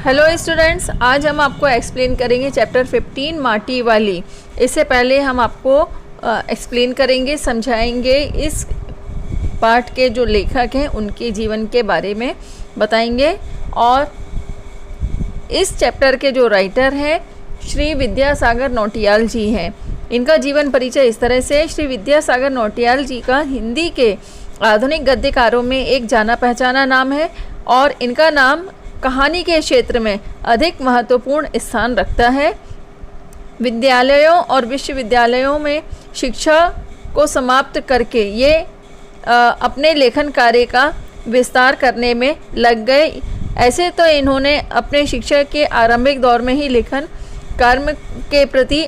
Hello students, आज हम आपको एक्सप्लेन करेंगे चैप्टर 15 माटी वाली। इससे पहले हम आपको एक्सप्लेन करेंगे, समझाएंगे इस पाठ के जो लेखक हैं उनके जीवन के बारे में बताएंगे। और इस चैप्टर के जो राइटर हैं श्री विद्यासागर नौटियाल जी हैं। इनका जीवन परिचय इस तरह से, श्री विद्यासागर नौटियाल जी का हिंदी के आधुनिक गद्यकारों में एक जाना पहचाना नाम है और इनका नाम कहानी के क्षेत्र में अधिक महत्वपूर्ण स्थान रखता है। विद्यालयों और विश्वविद्यालयों में शिक्षा को समाप्त करके ये अपने लेखन कार्य का विस्तार करने में लग गए। ऐसे तो इन्होंने अपने शिक्षा के आरंभिक दौर में ही लेखन कर्म के प्रति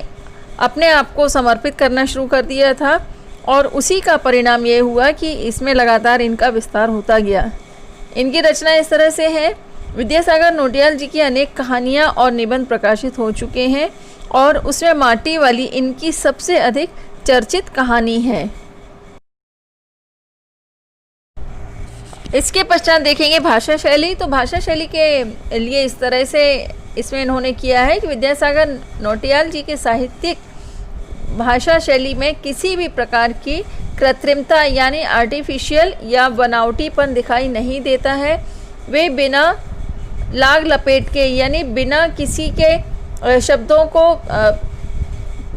अपने आप को समर्पित करना शुरू कर दिया था और उसी का परिणाम ये हुआ कि इसमें लगातार इनका विस्तार होता गया। इनकी रचना इस तरह से है। विद्यासागर नौटियाल जी की अनेक कहानियाँ और निबंध प्रकाशित हो चुके हैं और उसमें माटी वाली इनकी सबसे अधिक चर्चित कहानी है। इसके पश्चात देखेंगे भाषा शैली। तो भाषा शैली के लिए इस तरह से इसमें इन्होंने किया है कि विद्यासागर नौटियाल जी के साहित्यिक भाषा शैली में किसी भी प्रकार की कृत्रिमता यानी आर्टिफिशियल या बनावटीपन दिखाई नहीं देता है। वे बिना लाग लपेट के यानी बिना किसी के शब्दों को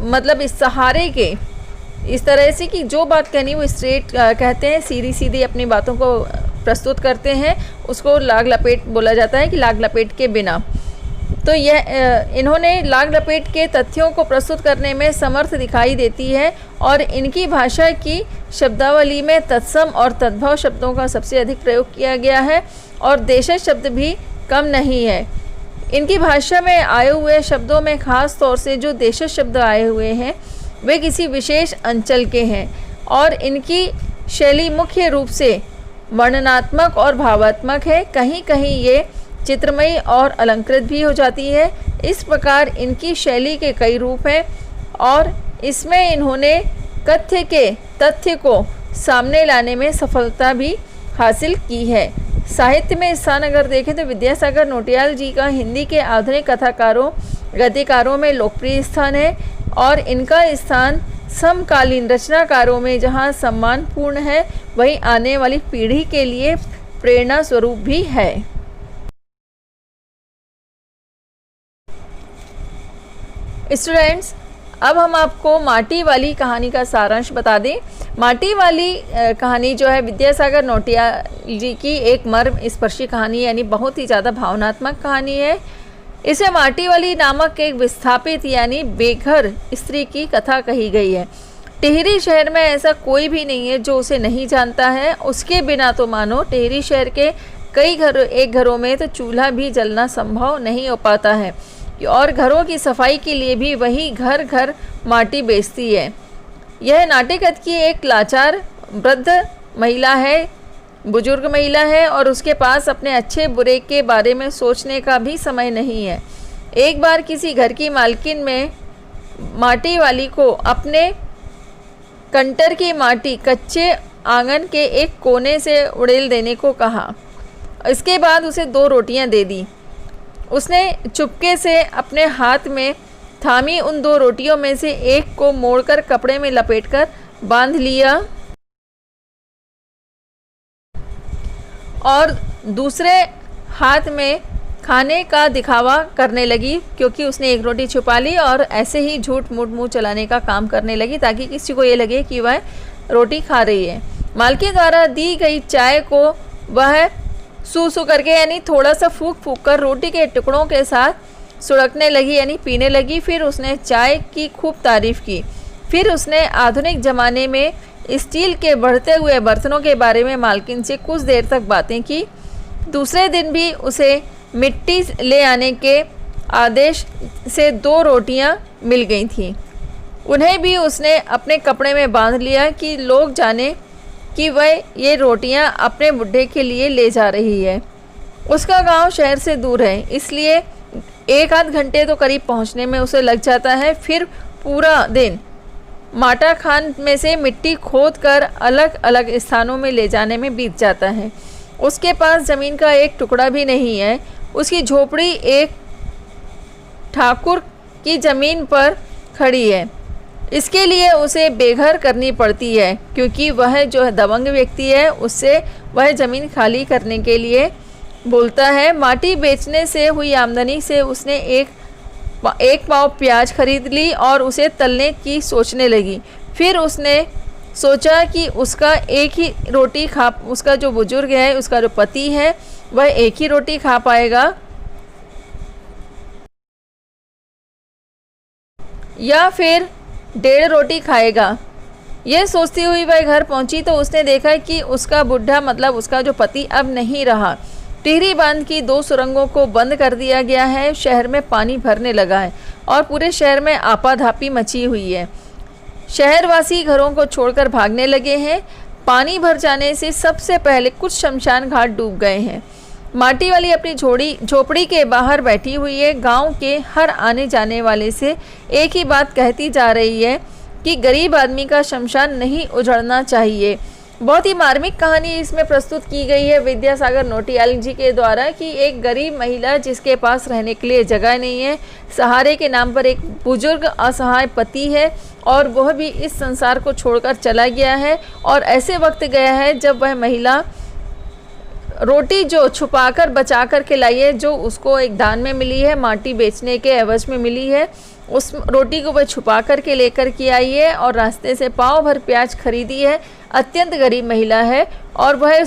मतलब इस सहारे के इस तरह से कि जो बात कहनी वो स्ट्रेट कहते हैं, सीधी सीधी अपनी बातों को प्रस्तुत करते हैं, उसको लाग लपेट बोला जाता है कि लाग लपेट के बिना। तो यह इन्होंने लाग लपेट के तथ्यों को प्रस्तुत करने में समर्थ दिखाई देती है और इनकी भाषा की शब्दावली में तत्सम और तद्भव शब्दों का सबसे अधिक प्रयोग किया गया है और देशज शब्द भी कम नहीं है। इनकी भाषा में आए हुए शब्दों में खास तौर से जो देशज शब्द आए हुए हैं वे किसी विशेष अंचल के हैं और इनकी शैली मुख्य रूप से वर्णनात्मक और भावात्मक है। कहीं कहीं ये चित्रमयी और अलंकृत भी हो जाती है। इस प्रकार इनकी शैली के कई रूप हैं और इसमें इन्होंने कथ्य के तथ्य को सामने लाने में सफलता भी हासिल की है। साहित्य में स्थान अगर देखें तो विद्यासागर नौटियाल जी का हिंदी के आधुनिक कथाकारों गद्यकारों में लोकप्रिय स्थान है और इनका स्थान समकालीन रचनाकारों में जहां सम्मानपूर्ण है वहीं आने वाली पीढ़ी के लिए प्रेरणा स्वरूप भी है। स्टूडेंट्स, अब हम आपको माटी वाली कहानी का सारांश बता दें। माटी वाली कहानी जो है विद्यासागर नौटियाल जी की एक मर्म स्पर्शी कहानी यानी बहुत ही ज़्यादा भावनात्मक कहानी है। इसे माटी वाली नामक एक विस्थापित यानी बेघर स्त्री की कथा कही गई है। टिहरी शहर में ऐसा कोई भी नहीं है जो उसे नहीं जानता है। उसके बिना तो मानो टिहरी शहर के कई घरों में तो चूल्हा भी जलना संभव नहीं हो पाता है और घरों की सफाई के लिए भी वही घर घर माटी बेचती है। यह नाटेकत की एक लाचार वृद्ध महिला है, बुजुर्ग महिला है और उसके पास अपने अच्छे बुरे के बारे में सोचने का भी समय नहीं है। एक बार किसी घर की मालकिन में माटी वाली को अपने कंटर की माटी कच्चे आंगन के एक कोने से उड़ेल देने को कहा। इसके बाद उसे 2 रोटियां दे दी। उसने चुपके से अपने हाथ में थामी उन 2 रोटियों में से एक को मोड़कर कपड़े में लपेटकर बांध लिया और दूसरे हाथ में खाने का दिखावा करने लगी क्योंकि उसने एक रोटी छुपा ली और ऐसे ही झूठ मूठ मुँह चलाने का काम करने लगी ताकि किसी को ये लगे कि वह रोटी खा रही है। मालकिन द्वारा दी गई चाय को वह सूसू करके यानी थोड़ा सा फूंक फूंक कर रोटी के टुकड़ों के साथ सुड़कने लगी यानी पीने लगी। फिर उसने चाय की खूब तारीफ़ की। फिर उसने आधुनिक ज़माने में स्टील के बढ़ते हुए बर्तनों के बारे में मालकिन से कुछ देर तक बातें की। दूसरे दिन भी उसे मिट्टी ले आने के आदेश से 2 रोटियां मिल गई थीं। उन्हें भी उसने अपने कपड़े में बांध लिया कि लोग जाने कि वह ये रोटियां अपने बुढ़े के लिए ले जा रही है। उसका गांव शहर से दूर है, इसलिए 1 आध घंटे तो करीब पहुंचने में उसे लग जाता है। फिर पूरा दिन माटा खान में से मिट्टी खोदकर अलग अलग स्थानों में ले जाने में बीत जाता है। उसके पास ज़मीन का एक टुकड़ा भी नहीं है। उसकी झोपड़ी एक ठाकुर की ज़मीन पर खड़ी है। इसके लिए उसे बेघर करनी पड़ती है, क्योंकि वह जो है दबंग व्यक्ति है, उससे वह ज़मीन खाली करने के लिए बोलता है। माटी बेचने से हुई आमदनी से उसने एक पाव प्याज खरीद ली और उसे तलने की सोचने लगी। फिर उसने सोचा कि उसका एक ही रोटी उसका जो बुजुर्ग है, उसका जो पति है, वह एक ही रोटी खा पाएगा या फिर 1.5 रोटी खाएगा। यह सोचती हुई वह घर पहुंची तो उसने देखा कि उसका बुढ़ा मतलब उसका जो पति अब नहीं रहा। टिहरी बांध की 2 सुरंगों को बंद कर दिया गया है। शहर में पानी भरने लगा है और पूरे शहर में आपाधापी मची हुई है। शहरवासी घरों को छोड़कर भागने लगे हैं। पानी भर जाने से सबसे पहले कुछ शमशान घाट डूब गए हैं। माटी वाली अपनी झोपड़ी के बाहर बैठी हुई है। गांव के हर आने जाने वाले से एक ही बात कहती जा रही है कि गरीब आदमी का शमशान नहीं उजड़ना चाहिए। बहुत ही मार्मिक कहानी इसमें प्रस्तुत की गई है विद्यासागर नौटियाल जी के द्वारा कि एक गरीब महिला जिसके पास रहने के लिए जगह नहीं है, सहारे के नाम पर एक बुजुर्ग असहाय पति है और वह भी इस संसार को छोड़कर चला गया है। और ऐसे वक्त गया है जब वह महिला रोटी जो छुपाकर बचाकर के लाई है, जो उसको एक दान में मिली है, माटी बेचने के एवज में मिली है, उस रोटी को वह छुपा कर के लेकर के आई है और रास्ते से पाव भर प्याज खरीदी है। अत्यंत गरीब महिला है और वह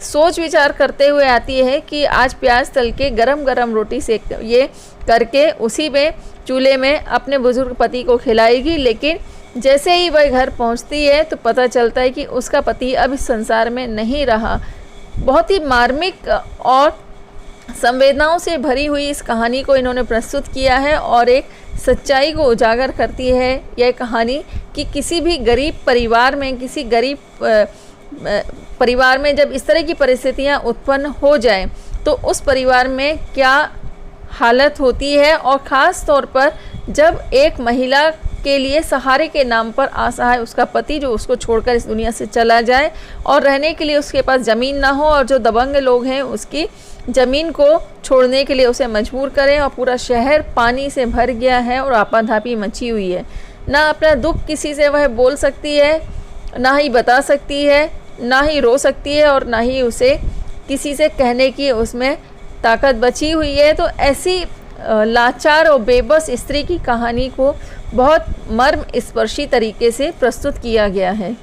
सोच विचार करते हुए आती है कि आज प्याज तल के गरम गरम रोटी सेक ये करके उसी में चूल्हे में अपने बुजुर्ग पति को खिलाएगी। लेकिन जैसे ही वह घर पहुंचती है तो पता चलता है कि उसका पति अब इस संसार में नहीं रहा। बहुत ही मार्मिक और संवेदनाओं से भरी हुई इस कहानी को इन्होंने प्रस्तुत किया है और एक सच्चाई को उजागर करती है यह कहानी कि किसी भी गरीब परिवार में, किसी गरीब परिवार में जब इस तरह की परिस्थितियां उत्पन्न हो जाएं तो उस परिवार में क्या हालत होती है। और ख़ास तौर पर जब एक महिला के लिए सहारे के नाम पर असहाय उसका पति जो उसको छोड़कर इस दुनिया से चला जाए और रहने के लिए उसके पास ज़मीन ना हो और जो दबंग लोग हैं उसकी ज़मीन को छोड़ने के लिए उसे मजबूर करें और पूरा शहर पानी से भर गया है और आपाधापी मची हुई है। ना अपना दुख किसी से वह बोल सकती है, ना ही बता सकती है, ना ही रो सकती है और ना ही उसे किसी से कहने की उसमें ताकत बची हुई है। तो ऐसी लाचार और बेबस स्त्री की कहानी को बहुत मर्म स्पर्शी तरीके से प्रस्तुत किया गया है।